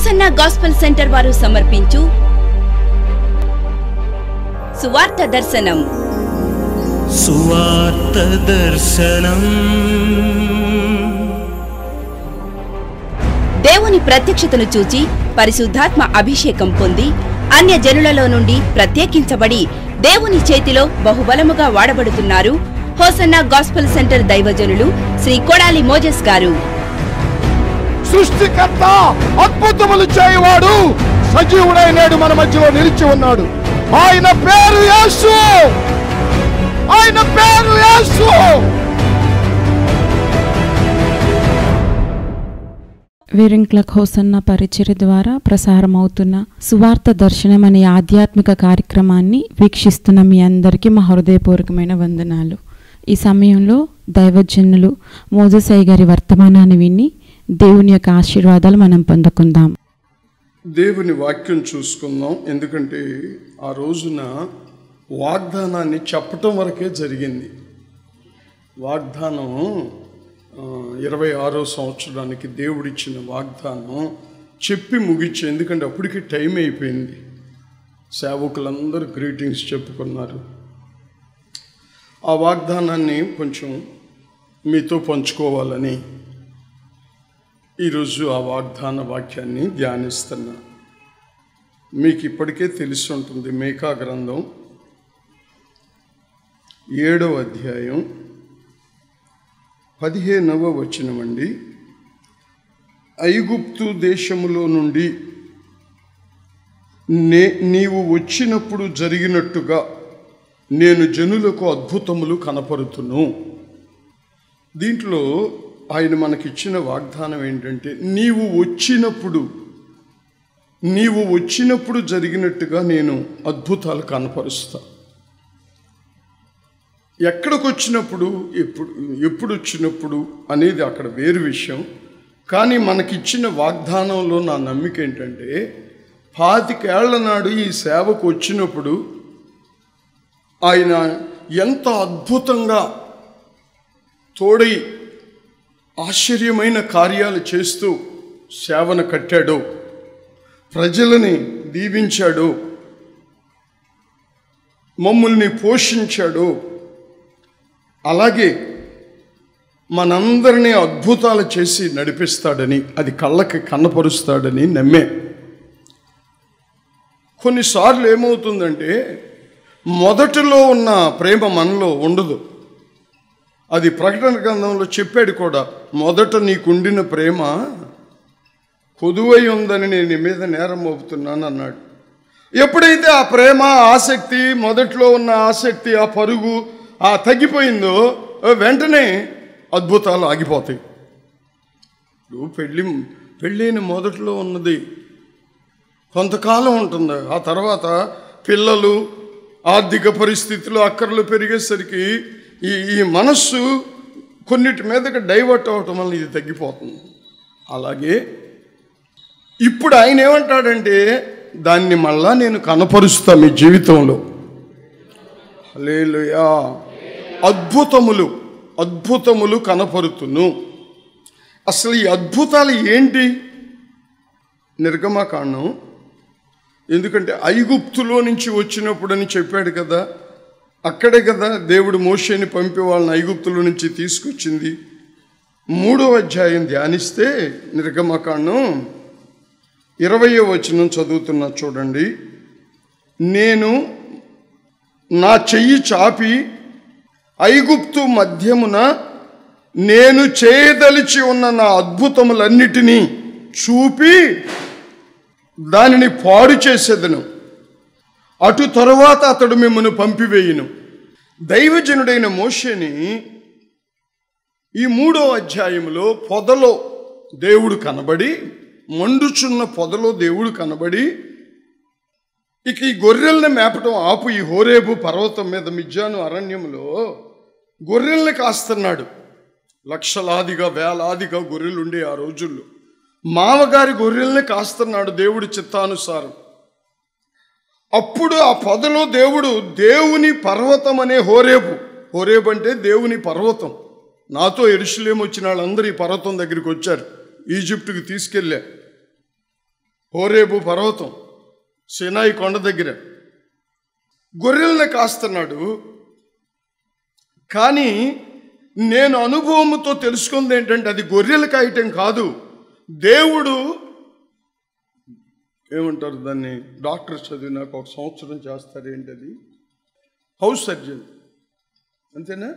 Hosanna gospel centre వారు సమర్పించు సువార్త దర్శనం. సువార్త దర్శనం. దేవుని ప్రత్యక్షతను చూచి పరిశుద్ధాత్మ అభిషేకం పొంది అన్య జనులలో నుండి ప్రత్యేకించబడి దేవుని చేతిలో బహుబలముగా వాడబడుతున్నారు హోసన్నా గాస్పెల్ సెంటర్ దైవజనులు శ్రీ కొడాలి మోజెస్ గారు. సృష్టికర్త, అద్భుతములు చేయవాడు, సజీవుడై నేడు మన మధ్యలో నిలిచి ఉన్నాడు. ఆయన పేరు యేసు. ఆయన పేరు యేసు. వేరింక్లక్ హోసన్నా పరిచర్య ద్వారా ప్రసారమవుతున్న సువార్త దర్శనం అనే ఆధ్యాత్మిక కార్యక్రమాన్ని వీక్షిస్తున్న మీ అందరికీ మా హృదయపూర్వకమైన వందనాలు. ఈ సమయంలో దైవజనులు మోజెస్ గారి వర్తమానాన్ని విని దేవుని యొక్క ఆశీర్వాదాలు మనం పొందుకుందాం. దేవుని వాక్యం చూసుకుందాం. ఎందుకంటే ఆ రోజున వాగ్దానాన్ని చెప్పటం వరకే జరిగింది. వాగ్దానం 26వ సంవత్సరానికి దేవుడిచ్చిన వాగ్దానం చెప్పి ముగించే. ఎందుకంటే అప్పటికి టైం అయిపోయింది. సేవకులందరూ గ్రీటింగ్స్ చెప్పుకున్నారు. ఆ వాగ్దానాన్ని కొంచెం మీతో పంచుకోవాలని ఈరోజు ఆ వాగ్దాన వాక్యాన్ని ధ్యానిస్తున్నా. మీకు ఇప్పటికే తెలిసి ఉంటుంది. మీకా గ్రంథం 7వ అధ్యాయం 15వ వచనమండి. ఐగుప్తు దేశములో నుండి నీవు వచ్చినప్పుడు జరిగినట్టుగా నేను జనులకు అద్భుతములు కనపరుతును. దీంట్లో ఆయన మనకిచ్చిన వాగ్దానం ఏంటంటే, నీవు వచ్చినప్పుడు జరిగినట్టుగా నేను అద్భుతాలు కనపరుస్తా. ఎక్కడికి వచ్చినప్పుడు, ఎప్పుడు వచ్చినప్పుడు అనేది అక్కడ వేరు విషయం. కానీ మనకిచ్చిన వాగ్దానంలో నా నమ్మిక ఏంటంటే, 25 ఏళ్ల నాడు ఈ సేవకు వచ్చినప్పుడు ఆయన ఎంత అద్భుతంగా తోడై ఆశ్చర్యమైన కార్యాలు చేస్తూ సేవను కట్టాడో, ప్రజలని దీవించాడో, మమ్మల్ని పోషించాడో, అలాగే మనందరినీ అద్భుతాలు చేసి నడిపిస్తాడని, అది కళ్ళకి కనపరుస్తాడని నమ్మే. కొన్నిసార్లు ఏమవుతుందంటే, మొదటిలో ఉన్న ప్రేమ మనలో ఉండదు. అది ప్రకటన గ్రంథంలో చెప్పాడు కూడా. మొదట నీకుండిన ప్రేమ కొదువై ఉందని నేను నీ మీద నేరం మోపుతున్నాను అన్నాడు. ఎప్పుడైతే ఆ ప్రేమ, ఆసక్తి, మొదట్లో ఉన్న ఆసక్తి, ఆ పరుగు తగ్గిపోయిందో వెంటనే అద్భుతాలు ఆగిపోతాయి. పెళ్ళైన మొదట్లో ఉన్నది కొంతకాలం ఉంటుంది. ఆ తర్వాత పిల్లలు, ఆర్థిక పరిస్థితులు, అక్కర్లు పెరిగేసరికి ఈ మనస్సు కొన్నిటి మీదకి డైవర్ట్ అవ్వటం వల్ల ఇది తగ్గిపోతుంది. అలాగే ఇప్పుడు ఆయన ఏమంటాడంటే, దాన్ని మళ్ళా నేను కనపరుస్తా మీ జీవితంలో. హల్లెలూయా. అద్భుతములు కనపరుతును. అసలు ఈ అద్భుతాలు ఏంటి? నిర్గమకాండం. ఎందుకంటే ఐగుప్తులో నుంచి వచ్చినప్పుడు అని చెప్పాడు కదా. అక్కడే కదా దేవుడు మోషేని పంపి వాళ్ళని ఐగుప్తుల నుంచి తీసుకొచ్చింది. 3వ అధ్యాయం ధ్యానిస్తే నిర్గమకాండం 20వ వచనం చదువుతున్నా చూడండి. నేను నా చెయ్యి చాపి ఐగుప్తు మధ్యమున నేను చేయదలిచి ఉన్న నా అద్భుతములన్నిటినీ చూపి దానిని పాడు చేసేదను. అటు తరువాత అతడు మిమ్మల్ని పంపివేయును. దైవజనుడైన మోషేని ఈ 3వ అధ్యాయంలో పొదలో దేవుడు కనబడి, మండుచున్న పొదలో దేవుడు కనబడి, ఇక ఈ గొర్రెల్ని మేపటం ఆపు, ఈ హోరేబు పర్వతం మీద మిజ్జాను అరణ్యంలో గొర్రెల్ని కాస్తున్నాడు. లక్షలాదిగా, వేలాదిగా గొర్రెలు ఉండే ఆ రోజుల్లో మామగారి గొర్రెల్ని కాస్తున్నాడు దేవుడి చిత్తానుసారం. అప్పుడు ఆ పొదలో దేవుడు దేవుని పర్వతం అనే హోరేబు అంటే దేవుని పర్వతం. నాతో యెరూషలేము వచ్చిన వాళ్ళందరూ ఈ పర్వతం దగ్గరికి వచ్చారు. ఈజిప్టుకి తీసుకెళ్ళా. హోరేబు పర్వతం, సినాయి కొండ దగ్గర గొర్రెల్ని కాస్తున్నాడు. కానీ నేను అనుభవంతో తెలుసుకుంది ఏంటంటే అది గొర్రెలు కాయటం కాదు, దేవుడు ఏమంటారు దాన్ని, డాక్టర్ చదివినాక 1 సంవత్సరం చేస్తారు ఏంటది, హౌస్ సర్జన్, అంతేనా?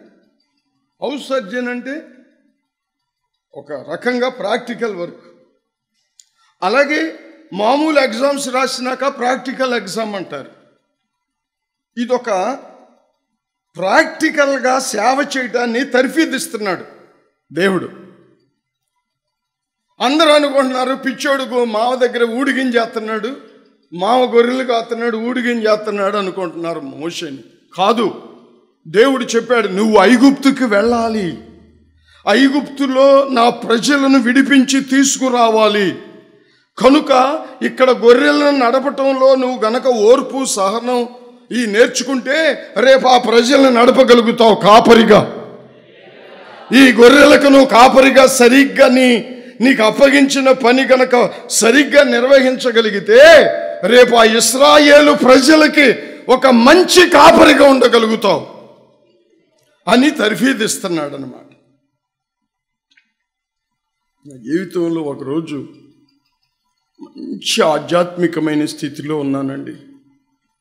హౌస్ సర్జన్ అంటే ఒక రకంగా ప్రాక్టికల్ వర్క్. అలాగే మామూలు ఎగ్జామ్స్ రాసినాక ప్రాక్టికల్ ఎగ్జామ్ అంటారు. ఇదొక ప్రాక్టికల్గా సేవ చేయటాన్ని తర్ఫీదిస్తున్నాడు దేవుడు. అందరూ అనుకుంటున్నారు పిచ్చోడు మావ దగ్గర ఊడిగించేస్తున్నాడు, మావ గొర్రెలు కాస్తున్నాడు, ఊడిగించేస్తున్నాడు అనుకుంటున్నారు మోషేని. కాదు, దేవుడు చెప్పాడు నువ్వు ఐగుప్తుకి వెళ్ళాలి, ఐగుప్తులో నా ప్రజలను విడిపించి తీసుకురావాలి. కనుక ఇక్కడ గొర్రెలను నడపటంలో నువ్వు గనక ఓర్పు సహనం ఈ నేర్చుకుంటే రేపు ఆ ప్రజలను నడపగలుగుతావు కాపరిగా. ఈ గొర్రెలకు నువ్వు కాపరిగా సరిగ్గా నీకు అప్పగించిన పని గనక సరిగ్గా నిర్వహించగలిగితే రేపు ఆ ఇశ్రాయేలు ప్రజలకి ఒక మంచి కాపరిగా ఉండగలుగుతావు అని తర్ఫీదిస్తున్నాడు అన్నమాట. నా జీవితంలో ఒకరోజు మంచి ఆధ్యాత్మికమైన స్థితిలో ఉన్నానండి.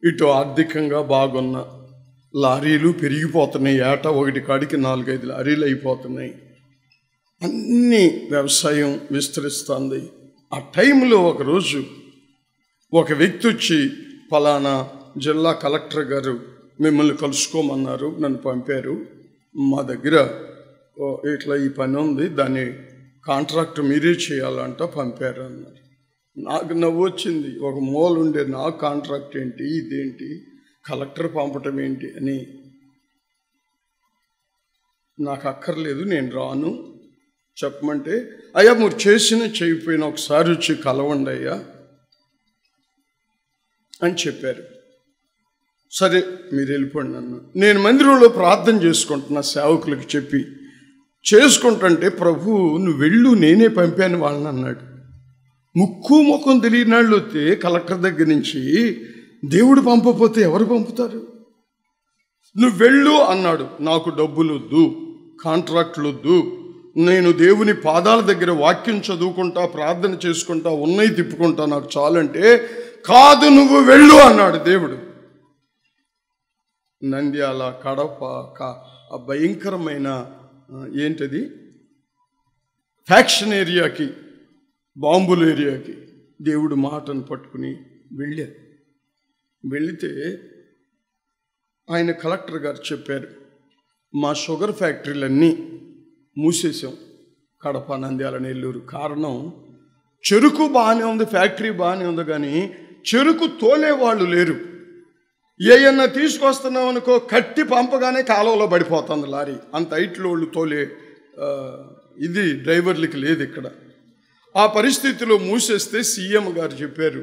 ఇటు ఆర్థికంగా బాగున్నా, లారీలు పెరిగిపోతున్నాయి, ఏటా 1 కాడికి 4-5 లారీలు అయిపోతున్నాయి, అన్ని వ్యవసాయం విస్తరిస్తుంది. ఆ టైంలో ఒకరోజు ఒక వ్యక్తి వచ్చి ఫలానా జిల్లా కలెక్టర్ గారు మిమ్మల్ని కలుసుకోమన్నారు, నన్ను పంపారు, మా దగ్గర ఇట్లా ఈ పని ఉంది, దాన్ని కాంట్రాక్ట్ మీరే చేయాలంట పంపారు అన్నారు. నాకు నవ్వు వచ్చింది. ఒక మూల ఉండే నాకు కాంట్రాక్ట్ ఏంటి, ఇదేంటి, కలెక్టర్ పంపటం ఏంటి అని. నాకు అక్కర్లేదు, నేను రాను చెప్పమంటే, అయ్యా మీరు చేసిన చేయకపోయినా ఒకసారి వచ్చి కలవండి అయ్యా అని చెప్పారు. సరే మీరు వెళ్ళిపోండి అన్న. నేను మందిరంలో ప్రార్థన చేసుకుంటున్నా, సేవకులకు చెప్పి చేసుకుంటుంటే ప్రభు నువ్వు వెళ్ళు, నేనే పంపాను వాళ్ళని అన్నాడు. ముక్కు ముఖం తెలియని వాళ్ళు వస్తే కలెక్టర్ దగ్గర నుంచి దేవుడు పంపపోతే ఎవరు పంపుతారు? నువ్వు వెళ్ళు అన్నాడు. నాకు డబ్బులు వద్దు, కాంట్రాక్ట్లు వద్దు, నేను దేవుని పాదాల దగ్గర వాక్యం చదువుకుంటా, ప్రార్థన చేసుకుంటా, ఉన్నాయి తిప్పుకుంటా, నాకు చాలంటే, కాదు నువ్వు వెళ్ళు అన్నాడు దేవుడు. నంద్యాల, కడప, ఆ భయంకరమైన ఏంటది ఫ్యాక్షన్ ఏరియాకి, బాంబుల ఏరియాకి దేవుడు మాటను పట్టుకుని వెళ్ళారు. వెళితే ఆయన కలెక్టర్ గారు చెప్పారు, మా షుగర్ ఫ్యాక్టరీలన్నీ మూసేసాం, కడప, నంద్యాల, నెల్లూరు. కారణం చెరుకు బాగానే ఉంది, ఫ్యాక్టరీ బాగానే ఉంది, కానీ చెరుకు తోలేవాళ్ళు లేరు. ఏయన్నా తీసుకొస్తున్నాం అనుకో, కట్టి పంపగానే కాలువలో పడిపోతుంది లారీ, అంత హైట్లో వాళ్ళు తోలే ఇది డ్రైవర్లకి లేదు ఇక్కడ. ఆ పరిస్థితిలో మూసేస్తే సీఎం గారు చెప్పారు,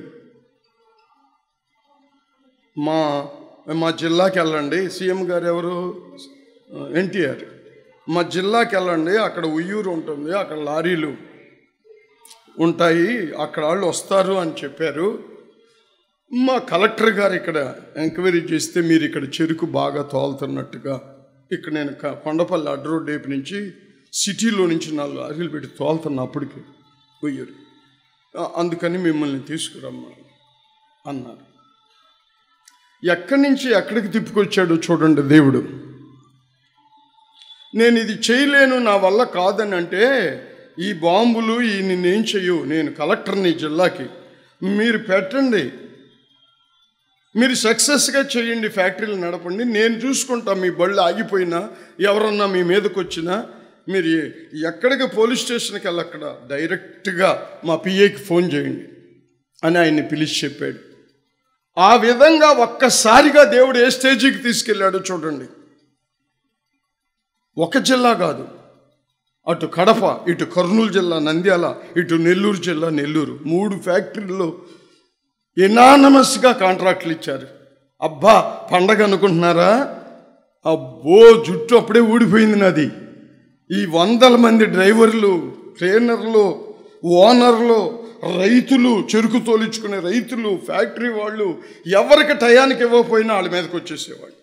మా జిల్లాకి వెళ్ళండి. సీఎం గారు ఎవరు? ఎన్టీఆర్. మా జిల్లాకి వెళ్ళండి, అక్కడ ఉయ్యూరు ఉంటుంది, అక్కడ లారీలు ఉంటాయి, అక్కడ వాళ్ళు వస్తారు అని చెప్పారు. మా కలెక్టర్ గారు ఇక్కడ ఎంక్వైరీ చేస్తే మీరు ఇక్కడ చెరుకు బాగా తోలుతున్నట్టుగా, ఇక్కడ నేను కొండపల్లి అడ్డ రోడ్ వైపు నుంచి సిటీలో నుంచి 4 లారీలు పెట్టి తోలుతున్నప్పటికి ఉయ్యూరు, అందుకని మిమ్మల్ని తీసుకురమ్మా అన్నారు. ఎక్కడి నుంచి ఎక్కడికి తిప్పుకొచ్చాడో చూడండి దేవుడు. నేను ఇది చేయలేను, నా వల్ల కాదని అంటే, ఈ బాంబులు ఈ నేనేం చెయ్యు, నేను కలెక్టర్ని జిల్లాకి, మీరు పెట్టండి, మీరు సక్సెస్గా చేయండి, ఫ్యాక్టరీలు నడపండి, నేను చూసుకుంటా. మీ బళ్ళు ఆగిపోయినా, ఎవరన్నా మీ మీదకి వచ్చినా, మీరు ఎక్కడికి పోలీస్ స్టేషన్కి వెళ్ళక్కడ డైరెక్ట్గా మా పిఏకి ఫోన్ చేయండి అని ఆయన్ని పిలిచి చెప్పాడు. ఆ విధంగా ఒక్కసారిగా దేవుడు ఏ స్టేజీకి తీసుకెళ్ళాడో చూడండి. ఒక జిల్లా కాదు, అటు కడప, ఇటు కర్నూలు జిల్లా నంద్యాల, ఇటు నెల్లూరు జిల్లా నెల్లూరు, 3 ఫ్యాక్టరీల్లో ఎనానమస్గా కాంట్రాక్ట్లు ఇచ్చారు. అబ్బా పండగ అనుకుంటున్నారా? అబ్బో జుట్టు అప్పుడే ఊడిపోయింది నాది. ఈ 100 మంది డ్రైవర్లు, ట్రైనర్లు, ఓనర్లు రైతులు, చెరుకు తోలించుకునే రైతులు, ఫ్యాక్టరీ వాళ్ళు ఎవరికి టయానికి ఇవ్వకపోయినా వాళ్ళ మీదకి వచ్చేసేవాడు.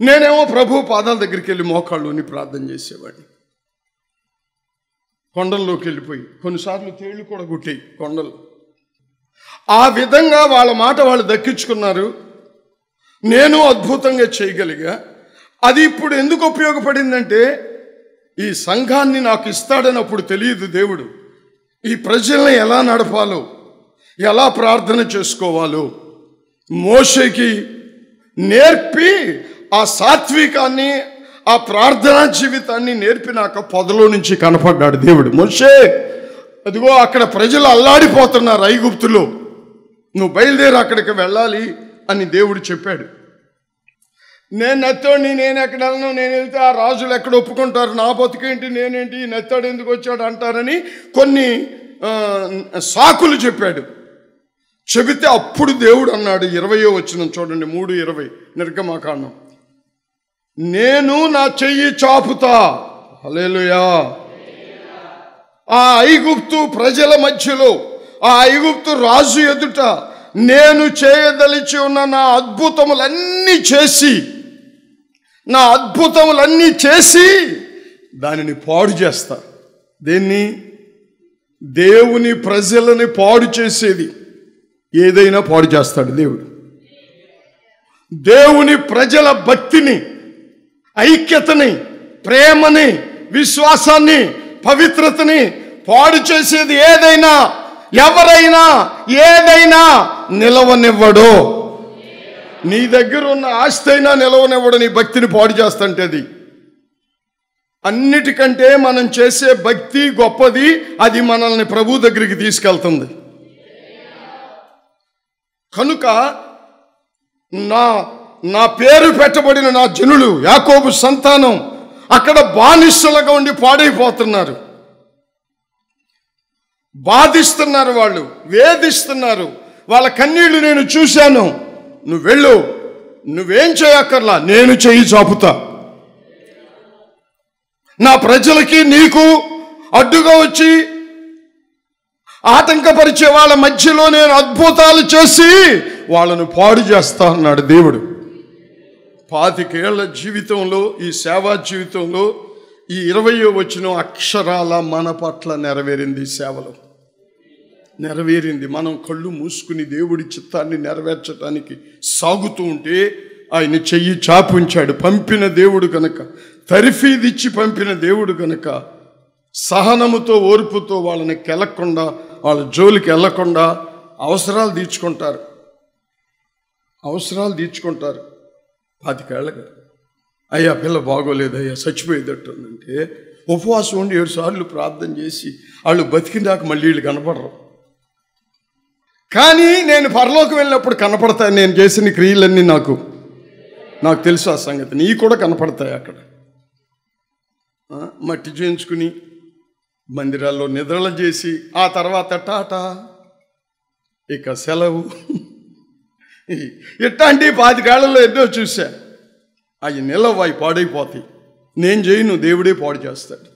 నేనేమో ప్రభు పాదాల దగ్గరికి వెళ్ళి మోకాళ్ళుని ప్రార్థన చేసేవాడిని. కొండల్లోకి వెళ్ళిపోయి కొన్నిసార్లు తేళ్లు కూడా గుట్టాయి కొండలు. ఆ విధంగా వాళ్ళ మాట వాళ్ళు దక్కించుకున్నారు. నేను అద్భుతంగా చేయగలిగా. అది ఇప్పుడు ఎందుకు ఉపయోగపడిందంటే, ఈ సంఘాన్ని నాకు ఇస్తాడని అప్పుడు తెలియదు దేవుడు. ఈ ప్రజల్ని ఎలా నడపాలో, ఎలా ప్రార్థన చేసుకోవాలో మోషేకి నేర్పి, ఆ సాత్వికాన్ని, ఆ ప్రార్థనా జీవితాన్ని నేర్పినాక పొదలో నుంచి కనపడ్డాడు దేవుడు. మోషే, అదిగో అక్కడ ప్రజలు అల్లాడిపోతున్నారు ఐగుప్తులో, నువ్వు బయలుదేరి అక్కడికి వెళ్ళాలి అని దేవుడు చెప్పాడు. నేను నెత్తోడిని, నేను ఎక్కడ వెళ్ళను, నేను వెళ్తే ఆ రాజులు ఎక్కడ ఒప్పుకుంటారు, నా బతుకేంటి, నేనేంటి, నెత్తోడు ఎందుకు వచ్చాడు అంటారని కొన్ని సాకులు చెప్పాడు. చెబితే అప్పుడు దేవుడు అన్నాడు, 20వ వచనం చూడండి, 3:20 నిర్గమాకాండం, నేను నా చెయ్యి చాపుతా. హల్లెలూయా. ఆ ఐగుప్తు ప్రజల మధ్యలో, ఆ ఐగుప్తు రాజు ఎదుట నేను చేయదలిచి ఉన్న నా అద్భుతములన్నీ చేసి దానిని పాడు చేస్తా. దేన్ని? దేవుని ప్రజలని పాడు చేసేది ఏదైనా పాడు చేస్తాడు దేవుడు. దేవుని ప్రజల భక్తిని, ఐక్యతని, ప్రేమని, విశ్వాసాన్ని, పవిత్రతని పాడు చేసేది ఏదైనా, ఎవరైనా, ఏదైనా నిలవనివ్వడు. నీ దగ్గర ఉన్న ఆస్తి అయినా నిలవనివ్వడు నీ భక్తిని పాడు చేస్తుంటే. అది అన్నిటికంటే మనం చేసే భక్తి గొప్పది. అది మనల్ని ప్రభు దగ్గరికి తీసుకెళ్తుంది. కనుక నా పేరు పెట్టబడిన నా జనులు, యాకోబు సంతానం అక్కడ బానిసలుగా ఉండి పాడైపోతున్నారు, బాధిస్తున్నారు, వాళ్ళు వేధిస్తున్నారు. వాళ్ళ కన్నీళ్లు నేను చూశాను. నువ్వు వెళ్ళు, నువ్వేం చేయక్కర్లా, నేను చెయ్యి చాపుతా. నా ప్రజలకి నీకు అడ్డుగా వచ్చి ఆటంకపరిచే వాళ్ళ మధ్యలో నేను అద్భుతాలు చేసి వాళ్ళను పాడు చేస్తా అన్నాడు దేవుడు. 25 ఏళ్ల జీవితంలో, ఈ సేవా జీవితంలో ఈ 20వ వచనం అక్షరాల మన పట్ల నెరవేరింది. సేవలో నెరవేరింది. మనం కళ్ళు మూసుకుని దేవుడి చిత్తాన్ని నెరవేర్చడానికి సాగుతూ ఉంటే ఆయన చెయ్యి చాపి ఉంచాడు. పంపిన దేవుడు కనుక, తరిఫీదిచ్చి పంపిన దేవుడు కనుక సహనముతో, ఓర్పుతో వాళ్ళని కెలక్కుండా, వాళ్ళ జోలికి వెళ్ళకుండా అవసరాలు తీర్చుకుంటారు. 25 ఏళ్ళగా అయ్యా పిల్ల బాగోలేదు, అయ్యా చచ్చిపోయేటట్టుందంటే ఉపవాసం ఉండి 7 సార్లు ప్రార్థన చేసి వాళ్ళు బతికినాక మళ్ళీ వీళ్ళు కనపడరు. కానీ నేను పరలోకి వెళ్ళినప్పుడు కనపడతాయి. నేను చేసిన క్రియలన్నీ నాకు తెలుసు ఆ సంగతి. నీ కూడా కనపడతాయి. అక్కడ మట్టి చేయించుకుని మందిరాల్లో నిద్రలు చేసి ఆ తర్వాత టాటా, ఇక సెలవు. ఇట్లాంటి 25 ఏళ్లలో ఎన్నో చూశా. అవి నిలవు, అవి పాడైపోతాయి. నేను చేయను, దేవుడే పాడు చేస్తాడు.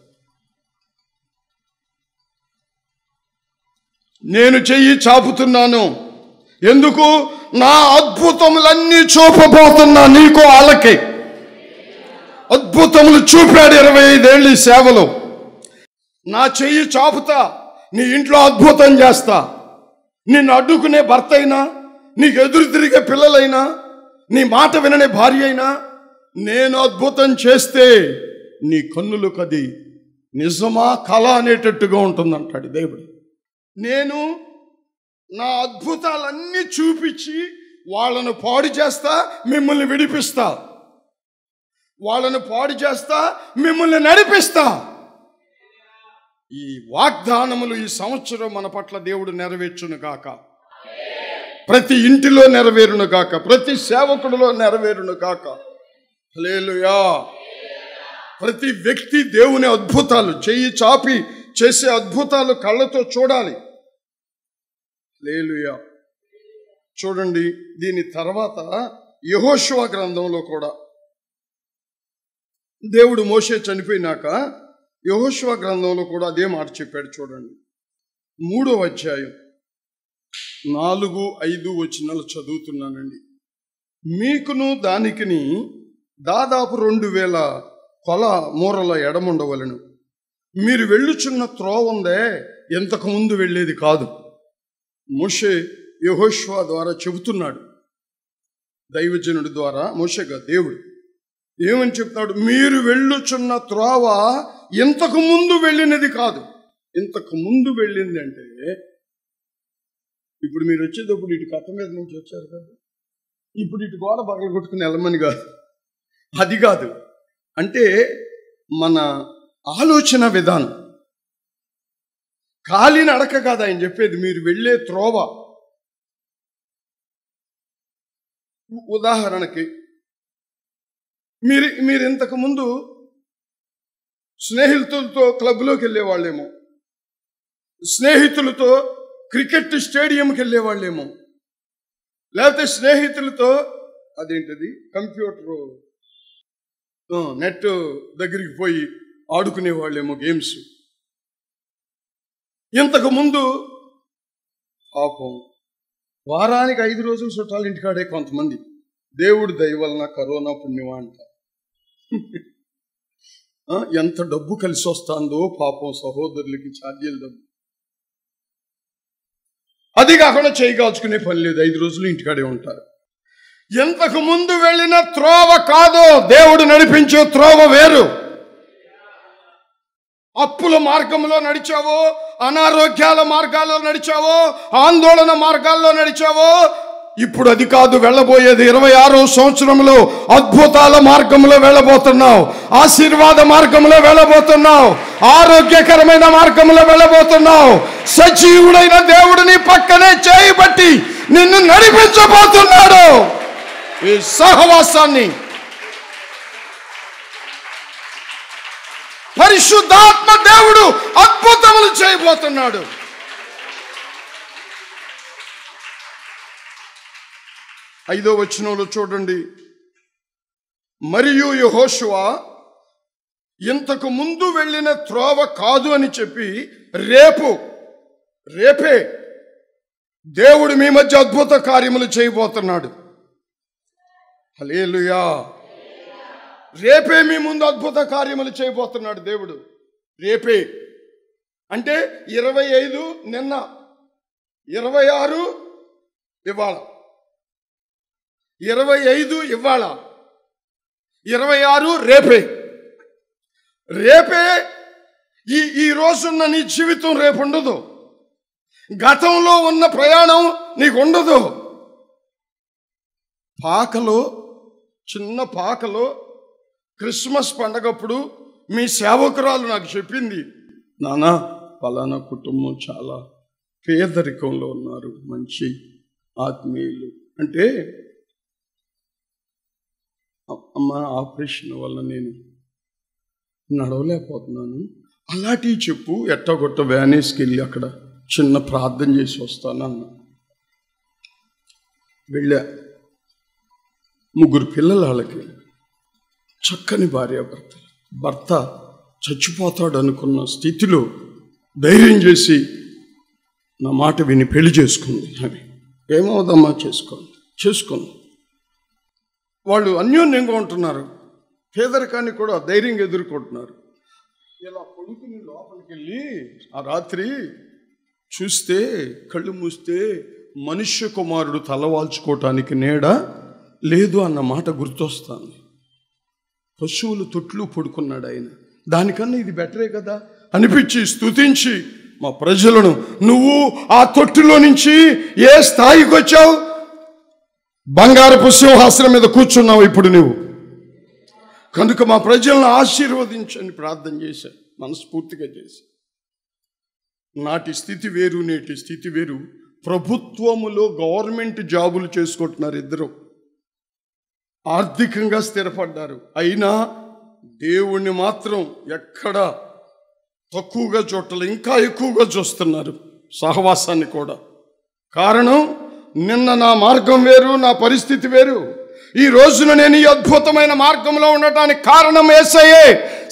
నేను చెయ్యి చాపుతున్నాను. ఎందుకు? నా అద్భుతములన్నీ చూపబోతున్నా నీకు, వాళ్ళకి అద్భుతములు చూపాడు 25 ఏళ్ళు ఈ సేవలో. నా చెయ్యి చాపుతా, నీ ఇంట్లో అద్భుతం చేస్తా. నిన్ను అడ్డుకునే భర్త అయినా, నీకు ఎదురు తిరిగే పిల్లలైనా, నీ మాట విననే భార్య అయినా, నేను అద్భుతం చేస్తే నీ కన్నులకు అది నిజమా కళ అనేటట్టుగా ఉంటుందంటాడు దేవుడు. నేను నా అద్భుతాలన్నీ చూపించి వాళ్ళను పాడు చేస్తా, మిమ్మల్ని విడిపిస్తా. వాళ్ళను పాడు చేస్తా, మిమ్మల్ని నడిపిస్తా. ఈ వాగ్దానములు ఈ సంవత్సరం మన పట్ల దేవుడు నెరవేర్చును గాక. ప్రతి ఇంటిలో నెరవేరును గాక. ప్రతి సేవకుడిలో నెరవేరును గాక. హల్లెలూయా. ప్రతి వ్యక్తి దేవుని అద్భుతాలు, చెయ్యి చాపి చేసే అద్భుతాలు కళ్ళతో చూడాలి. హల్లెలూయా. చూడండి, దీని తర్వాత యెహోషువ గ్రంథంలో కూడా దేవుడు మోషే చనిపోయినాక యెహోషువ గ్రంథంలో కూడా అదే మాట చెప్పాడు. చూడండి, 3వ అధ్యాయం 4, 5 వచనాలు చదువుతున్నానండి. మీకును దానికిని దాదాపు 2000 కొల మూరల ఎడముండవలను. మీరు వెళ్ళుచున్న త్రోవ ఉందే ఇంతకు ముందు వెళ్ళేది కాదు. మోషే యెహోషువ ద్వారా చెబుతున్నాడు, దైవజనుడి ద్వారా. మోషేగా దేవుడు ఏమని చెప్తాడు? మీరు వెళ్ళుచున్న త్రోవ ఇంతకు ముందు వెళ్ళినది కాదు. ఇంతకు ముందు వెళ్ళింది అంటే ఇప్పుడు మీరు వచ్చేటప్పుడు ఇటు కట్ట మీద నుంచి వచ్చారు కదా, ఇప్పుడు ఇటు గోడ బగలు కొట్టుకుని వెళ్ళమని కాదు, అది కాదు. అంటే మన ఆలోచన విధానం, ఖాళీ నడక కాదు ఆయన చెప్పేది, మీరు వెళ్ళే త్రోవ. ఉదాహరణకి మీరు ఇంతకు ముందు స్నేహితులతో క్లబ్లోకి వెళ్ళేవాళ్ళేమో, స్నేహితులతో క్రికెట్ స్టేడియంకి వెళ్ళేవాళ్ళేమో, లేకపోతే స్నేహితులతో అదేంటది కంప్యూటర్ నెట్ దగ్గరికి పోయి ఆడుకునేవాళ్ళేమో గేమ్స్. ఇంతకు ముందు పాపం వారానికి 5 రోజులు చుట్టాలు ఇంటికాడే కొంతమంది. దేవుడి దయ వలన కరోనా పుణ్యమా అంట. ఎంత డబ్బు కలిసి వస్తుందో పాపం సహోదరులకి ఛార్జీల డబ్బు. అది కాకుండా చేయగాల్చుకునే పని లేదు, 5 రోజులు ఇంటికాడే ఉంటారు. ఎంతకు ముందు వెళ్ళిన త్రోవ కాదో దేవుడు నడిపించే త్రోవ వేరు. అప్పుల మార్గంలో నడిచావో, అనారోగ్యాల మార్గాల్లో నడిచావో, ఆందోళన మార్గాల్లో నడిచావో, ఇప్పుడు అది కాదు వెళ్ళబోయేది. 26వ సంవత్సరంలో అద్భుతాల మార్గంలో వెళ్ళబోతున్నావు, ఆశీర్వాద మార్గంలో వెళ్ళబోతున్నావు, ఆరోగ్యకరమైన మార్గంలో వెళ్ళబోతున్నావు. సజీవుడైన దేవుడిని పక్కనే చేయబట్టి నిన్ను నడిపించబోతున్నాడు. ఈ సహవాసాన్ని పరిశుద్ధాత్మ దేవుడు అద్భుతములు చేయబోతున్నాడు. ఐదో వచనంలో చూడండి, మరియు యెహోషువ ఇంతకు ముందు వెళ్ళిన త్రోవ కాదు అని చెప్పి రేపే దేవుడు మీ మధ్య అద్భుత కార్యములు చేయబోతున్నాడు. హల్లెలూయా. రేపే మీ ముందు అద్భుత కార్యములు చేయబోతున్నాడు దేవుడు. రేపే అంటే 25 నిన్న, 26 ఇవాళ, 25 ఇవాళ, 26 రేపే. ఈ రోజున్న నీ జీవితం రేపు ఉండదు. గతంలో ఉన్న ప్రయాణం నీకు ఉండదు. చిన్న పాకలో క్రిస్మస్ పండగప్పుడు మీ సేవకురాలు నాకు చెప్పింది, నానా పలానా కుటుంబం చాలా పేదరికంలో ఉన్నారు, మంచి ఆత్మీయులు అంటే, అమ్మ ఆపరేషన్ వల్ల నేను నడవలేకపోతున్నాను, అలాంటివి చెప్పు, ఎట్టగొట్ట వ్యానేస్కి వెళ్ళి అక్కడ చిన్న ప్రార్థన చేసి వస్తానన్న. వెళ్ళా. 3 పిల్లలు, వాళ్ళకి చక్కని భర్త చచ్చిపోతాడు అనుకున్న స్థితిలో ధైర్యం చేసి నా మాట విని పెళ్లి చేసుకుంది. అవి ఏమవుదమ్మా చేసుకుంది. వాళ్ళు అన్యోన్యంగా ఉంటున్నారు, పేదరికాన్ని కూడా ధైర్యంగా ఎదుర్కొంటున్నారు. ఇలా కొడుకుని లోపలికి వెళ్ళి ఆ రాత్రి చూస్తే, కళ్ళు మూస్తే మనుష్య కుమారుడు తలవాల్చుకోవటానికి నీడ లేదు అన్న మాట గుర్తొస్తుంది. పశువులు తొట్లు పడుకున్నాడు ఆయన. దానికన్నా ఇది బెటరే కదా అనిపించి స్తుతించి, మా ప్రజలను నువ్వు ఆ తొట్టులో నుంచి ఏ స్థాయికి వచ్చావు? బంగారపు సింహాసనం మీద కూర్చున్నావు ఇప్పుడు నువ్వు. కనుక మా ప్రజలను ఆశీర్వదించని ప్రార్థన చేశాను, మనస్ఫూర్తిగా చేశాను. నాటి స్థితి వేరు, నేటి స్థితి వేరు. ప్రభుత్వములో గవర్నమెంట్ జాబులు చేసుకుంటున్నారు ఇద్దరు, ఆర్థికంగా స్థిరపడ్డారు. అయినా దేవుణ్ణి మాత్రం ఎక్కడా తక్కువగా చూడలే, ఇంకా ఎక్కువగా చూస్తున్నారు సహవాసాన్ని కూడా. కారణం, నిన్న నా మార్గం వేరు, నా పరిస్థితి వేరు. ఈ రోజున నేను ఈ అద్భుతమైన మార్గంలో ఉండటానికి కారణం యేసయ్యే.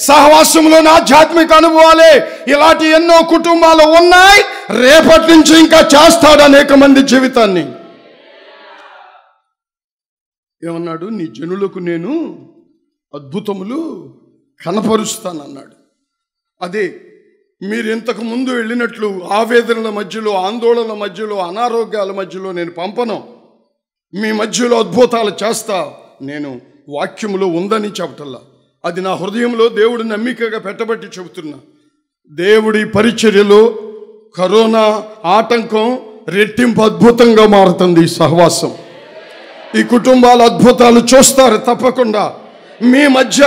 సహవాసంలోని ఆధ్యాత్మిక అనుభవాలే ఇలాంటి ఎన్నో కుటుంబాలు ఉన్నాయి. రేపటి నుంచి ఇంకా చేస్తాడు అనేక మంది జీవితాన్ని. ఏమన్నాడు? నీ జనులకు నేను అద్భుతములు కనపరుస్తానన్నాడు. అదే మీరు ఇంతకు ముందు వెళ్ళినట్లు ఆవేదనల మధ్యలో, ఆందోళనల మధ్యలో, అనారోగ్యాల మధ్యలో నేను పంపను. మీ మధ్యలో అద్భుతాలు చేస్తా. నేను వాక్యములో ఉందని చెప్పటల్లా, అది నా హృదయంలో దేవుడు నమ్మికగా పెట్టబట్టి చెబుతున్నా. దేవుడి పరిచర్యలో కరోనా ఆటంకం రెట్టింపు అద్భుతంగా మారుతుంది. ఈ సహవాసం, ఈ కుటుంబాల అద్భుతాలు చూస్తారు తప్పకుండా. మీ మధ్య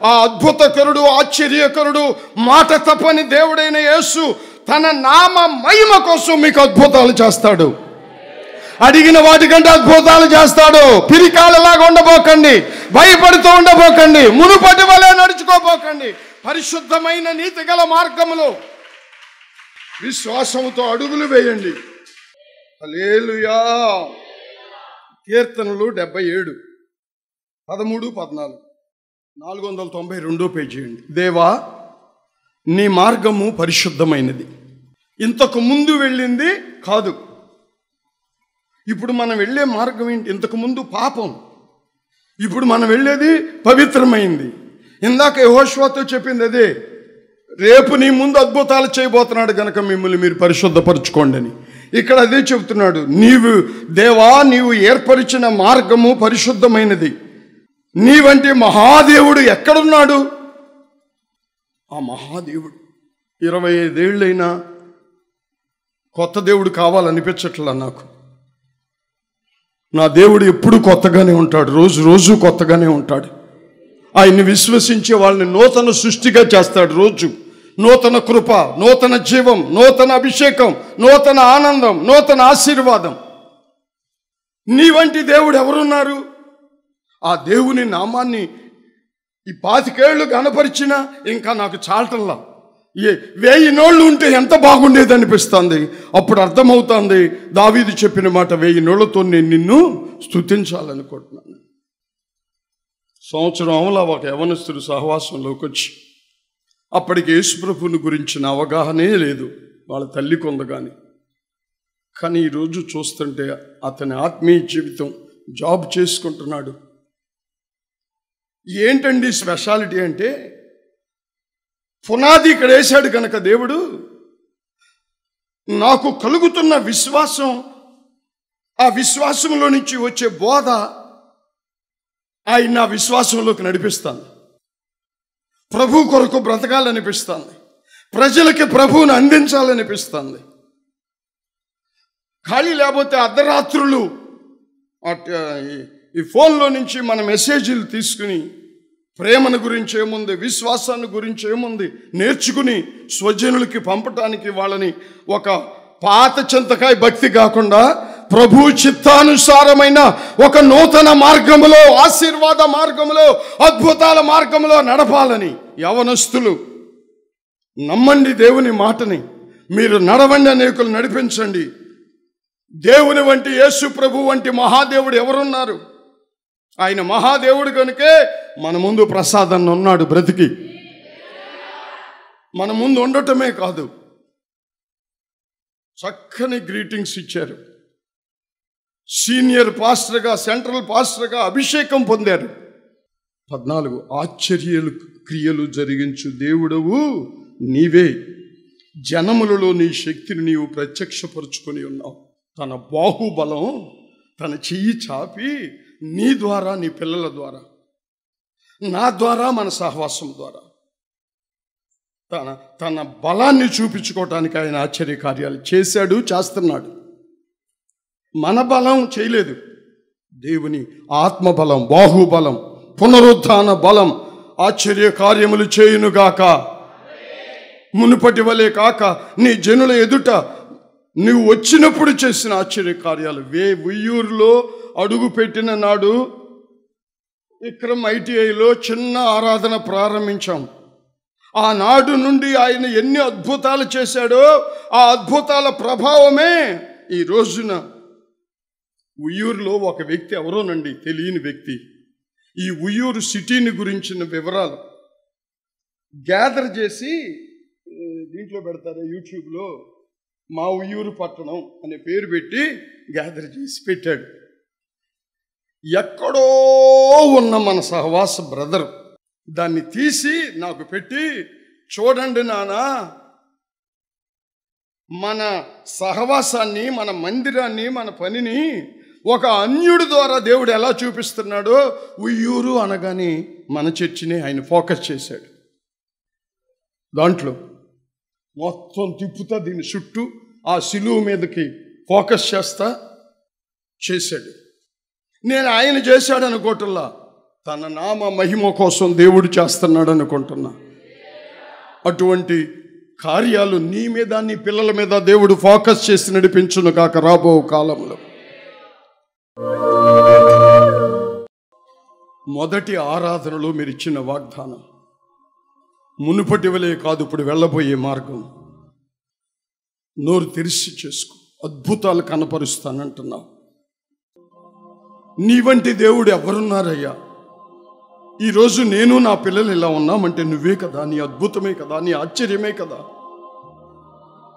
ఆ అద్భుతకరుడు, ఆశ్చర్యకరుడు, మాట తప్పని దేవుడైన యేసు తన నామ మహిమ కోసం మీకు అద్భుతాలు చేస్తాడు. అడిగిన వాటికంటే అద్భుతాలు చేస్తాడు. పిరికాలలాగా ఉండబోకండి, భయపడుతూ ఉండబోకండి, మునుపటి వలె నడుచుకోబోకండి. పరిశుద్ధమైన నీతి గల మార్గములో విశ్వాసంతో అడుగులు వేయండి. హల్లెలూయా. కీర్తనలు 77, 13, 14, 492 పేజీ అండి. దేవా, నీ మార్గము పరిశుద్ధమైనది. ఇంతకు ముందు వెళ్ళింది కాదు. ఇప్పుడు మనం వెళ్ళే మార్గం ఏంటి? ఇంతకు ముందు పాపం, ఇప్పుడు మనం వెళ్ళేది పవిత్రమైంది. ఇందాక యెహోషువతో చెప్పింది అదే. రేపు నీ ముందు అద్భుతాలు చేయబోతున్నాడు కనుక మిమ్మల్ని మీరు పరిశుద్ధపరచుకోండి అని. ఇక్కడ అదే చెబుతున్నాడు. నీవు దేవా, నీవు ఏర్పరిచిన మార్గము పరిశుద్ధమైనది. నీ వంటి మహాదేవుడు ఎక్కడున్నాడు? ఆ మహాదేవుడు 25 ఏళ్ళైనా కొత్త దేవుడు కావాలనిపించట్లా నాకు. నా దేవుడు ఎప్పుడు కొత్తగానే ఉంటాడు, రోజు రోజు కొత్తగానే ఉంటాడు. ఆయన్ని విశ్వసించే వాళ్ళని నూతన సృష్టిగా చేస్తాడు. రోజు నూతన కృప, నూతన జీవం, నూతన అభిషేకం, నూతన ఆనందం, నూతన ఆశీర్వాదం. నీ వంటి దేవుడు ఎవరున్నారు? ఆ దేవుని నామాన్ని ఈ 25 ఏళ్ళు కనపరిచినా ఇంకా నాకు చాలటంలా. 1000 నోళ్ళు ఉంటే ఎంత బాగుండేది అనిపిస్తుంది. అప్పుడు అర్థమవుతుంది దావీదు చెప్పిన మాట, 1000 నోళ్లతో నేను నిన్ను స్తుతించాలనుకుంటున్నాను. సంవత్సరం అవలా ఒక యవనస్తుడు సహవాసంలోకి వచ్చి, అప్పటికి యేసుప్రభుని గురించిన అవగాహనే లేదు వాళ్ళ తల్లి కొందగాని. కానీ ఈరోజు చూస్తుంటే అతని ఆత్మీయ జీవితం, జాబ్ చేసుకుంటున్నాడు. ఏంటండి స్పెషాలిటీ అంటే, పునాది ఇక్కడ వేశాడు కనుక దేవుడు, నాకు కలుగుతున్న విశ్వాసం, ఆ విశ్వాసంలో నుంచి వచ్చే బోధ ఆయన నా విశ్వాసంలోకి నడిపిస్తాను. ప్రభు కొరకు బ్రతకాలనిపిస్తుంది, ప్రజలకి ప్రభువుని అందించాలనిపిస్తుంది. ఖాళీ లేకపోతే అర్ధరాత్రులు ఈ ఫోన్లో నుంచి మన మెసేజీలు తీసుకుని ప్రేమను గురించి ఏముంది, విశ్వాసాన్ని గురించి ఏముంది నేర్చుకుని స్వజనులకి పంపటానికి వాళ్ళని ఒక పాత చింతకాయ భక్తి కాకుండా ప్రభు చిత్తానుసారమైన ఒక నూతన మార్గములో, ఆశీర్వాద మార్గములో, అద్భుతాల మార్గములో నడపాలని యవనస్తులు నమ్మండి. దేవుని మాటని మీరు నడవండి, అనేకులు నడిపించండి. దేవుని వంటి, యేసు ప్రభు వంటి మహాదేవుడు ఎవరున్నారు? ఆయన మహాదేవుడు కనుకే మన ముందు ప్రసాదాన్ని ఉన్నాడు బ్రతికి. మన ముందు ఉండటమే కాదు, చక్కని గ్రీటింగ్స్ ఇచ్చారు. సీనియర్ పాస్టర్గా, సెంట్రల్ పాస్టర్గా అభిషేకం పొందారు. 14 ఆశ్చర్యలు క్రియలు జరిగించు దేవుడవు నీవే, జనములలో నీ శక్తిని నీవు ప్రత్యక్షపరుచుకొని ఉన్నావు. తన బాహుబలం, తన చెయ్యి చాపి నీ ద్వారా, నీ పిల్లల ద్వారా, నా ద్వారా, మన సహవాసం ద్వారా తన బలాన్ని చూపించుకోవటానికి ఆయన ఆశ్చర్య కార్యాలు చేశాడు, చేస్తున్నాడు. మన బలం చేయలేదు, దేవుని ఆత్మబలం, బాహుబలం, పునరుత్థాన బలం ఆశ్చర్య కార్యములు చేయునుగాక. మునుపటి వలె కాక నీ జనుల ఎదుట నువ్వు వచ్చినప్పుడు చేసిన ఆశ్చర్య కార్యాలు. ఉయ్యూరులో అడుగు పెట్టిన నాడు విక్రమ్ ఐటీఐలో చిన్న ఆరాధన ప్రారంభించాం. ఆనాడు నుండి ఆయన ఎన్ని అద్భుతాలు చేశాడో ఆ అద్భుతాల ప్రభావమే ఈ రోజున ఉయ్యూరులో ఒక వ్యక్తి, ఎవరోనండి తెలియని వ్యక్తి, ఈ ఉయ్యూరు సిటీని గురించిన వివరాలు గ్యాదర్ చేసి దీంట్లో పెడతారు యూట్యూబ్లో, మా ఉయ్యూరు పట్టణం అనే పేరు పెట్టి గ్యాదర్ చేసి పెట్టాడు. ఎక్కడో ఉన్న మన సహవాస బ్రదర్ దాన్ని తీసి నాకు పెట్టి, చూడండి నానా, మన సహవాసాన్ని, మన మందిరాన్ని, మన పనిని ఒక అన్యుడి ద్వారా దేవుడు ఎలా చూపిస్తున్నాడో ఉయ్యూరు అనగానే మన చర్చిని ఆయన ఫోకస్ చేశాడు. దాంట్లో మొత్తం తిప్పుతా దీని చుట్టూ ఆ సిలువ మీదకి ఫోకస్ చేస్తా చేశాడు. నేను ఆయన చేశాడు అనుకోవటంలా, తన నామ మహిమ కోసం దేవుడు చేస్తున్నాడు అనుకుంటున్నా. అటువంటి కార్యాలు నీ మీద, నీ పిల్లల మీద దేవుడు ఫోకస్ చేసి నడిపించును కాక రాబో కాలంలో. మొదటి ఆరాధనలో మీరు ఇచ్చిన వాగ్దానం మునుపటి వలే కాదు, ఇప్పుడు వెళ్ళబోయే మార్గం నోరు తెరిచి చేసుకో, అద్భుతాలు కనపరుస్తానంటున్నావు. నీ వంటి దేవుడు ఎవరున్నారయ్యా? ఈరోజు నేను నా పిల్లలు ఇలా ఉన్నామంటే నువ్వే కదా, నీ అద్భుతమే కదా, నీ ఆశ్చర్యమే కదా.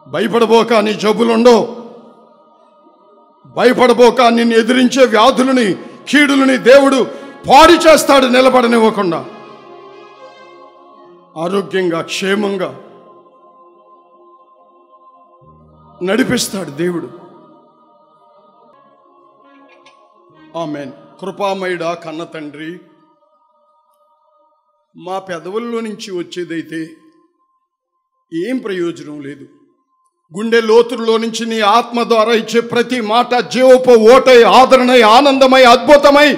భయపడబోక, నీ జబ్బులుండో, భయపడబోక, నిన్ను ఎదిరించే వ్యాధులని, కీడులని దేవుడు పాడి చేస్తాడు నిలబడనివ్వకుండా. ఆరోగ్యంగా, క్షేమంగా నడిపిస్తాడు దేవుడు. ఆమేన్. కృపామయుడా కన్న తండ్రి, మా పెదవుల్లో నుంచి వచ్చేదైతే ఏం ప్రయోజనం లేదు. గుండె లోతుల్లో నుంచి నీ ఆత్మ ద్వారా ఇచ్చే ప్రతి మాట జీవపు ఓటై, ఆదరణై, ఆనందమై, అద్భుతమై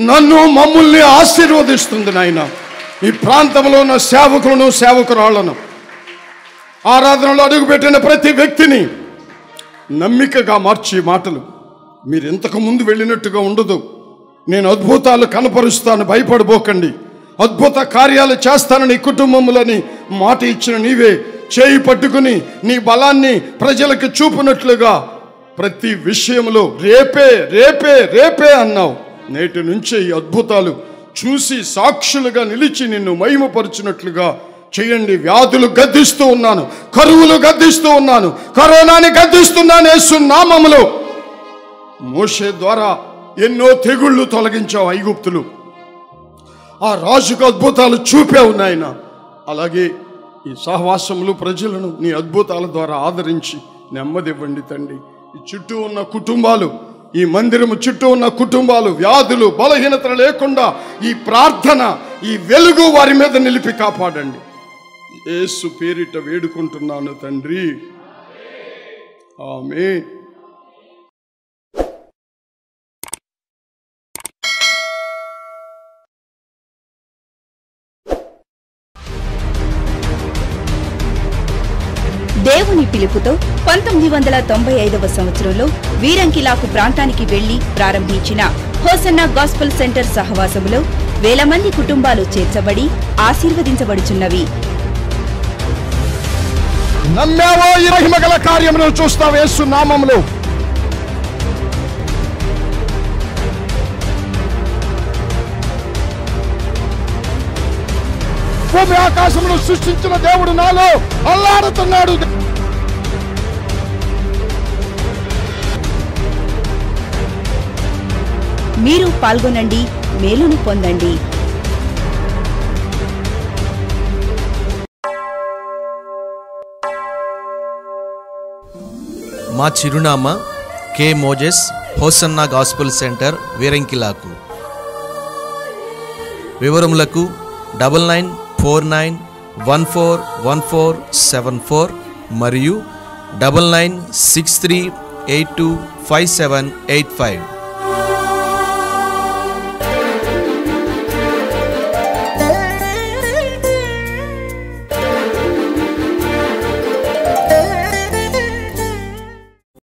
నన్ను, మమ్ముల్ని ఆశీర్వదిస్తుంది నాయన. ఈ ప్రాంతంలో ఉన్న సేవకులను, సేవకురాళ్లను, ఆరాధనలో అడుగుపెట్టిన ప్రతి వ్యక్తిని నమ్మికగా మార్చి మాటలు మీరు ఇంతకు ముందు వెళ్ళినట్టుగా ఉండదు. నేను అద్భుతాలు కనపరుస్తాను, భయపడబోకండి, అద్భుత కార్యాలు చేస్తానని కుటుంబములని మాట ఇచ్చిన నీవే చేయి పట్టుకుని నీ బలాన్ని ప్రజలకు చూపునట్లుగా ప్రతి విషయంలో రేపే రేపే రేపే అన్నావు. నేటి నుంచే ఈ అద్భుతాలు చూసి సాక్షులుగా నిలిచి నిన్ను మహిమపరుచినట్లుగా చేయండి. వ్యాధులు గద్దిస్తూ ఉన్నాను, కరువులు గద్దిస్తూ ఉన్నాను, కరోనాని గద్దిస్తున్నాను యేసు నామములో. మోషే ద్వారా ఎన్నో తెగుళ్ళు తొలగించావు ఐగుప్తులు, ఆ రాజుకు అద్భుతాలు చూపావు నాయన. అలాగే ఈ సహవాసములు ప్రజలను నీ అద్భుతాల ద్వారా ఆదరించి నెమ్మదివ్వండి తండ్రి. ఈ చుట్టూ ఉన్న కుటుంబాలు, ఈ మందిరము చుట్టూ ఉన్న కుటుంబాలు వ్యాధులు, బలహీనతలు లేకుండా ఈ ప్రార్థన, ఈ వెలుగు వారి మీద నిలిపి కాపాడండి. యేసు పేరిట వేడుకుంటున్నాను తండ్రి, ఆమేన్. దేవుని పిలుపుతో 1995వ సంవత్సరంలో వీరంకిలాకు ప్రాంతానికి వెళ్లి ప్రారంభించిన హోసన్నా గాస్పెల్ సెంటర్ సహవాసములో వేల మంది కుటుంబాలు చేర్చబడి ఆశీర్వదించబడుచున్నవి. నమ్మావో ఈ మహిమగల కార్యమును చూస్తావు యేసు నామములో. భూమి ఆకాశమును సృష్టించిన దేవుడు నాలో అల్లాడుతున్నాడు. మీరు పాల్గొనండి, మేలును పొందండి. మా చిరునామా K Moses, Hosanna gospel centre, వీరంకిలాకు. వివరములకు 9949141474 మరియు 9963825785.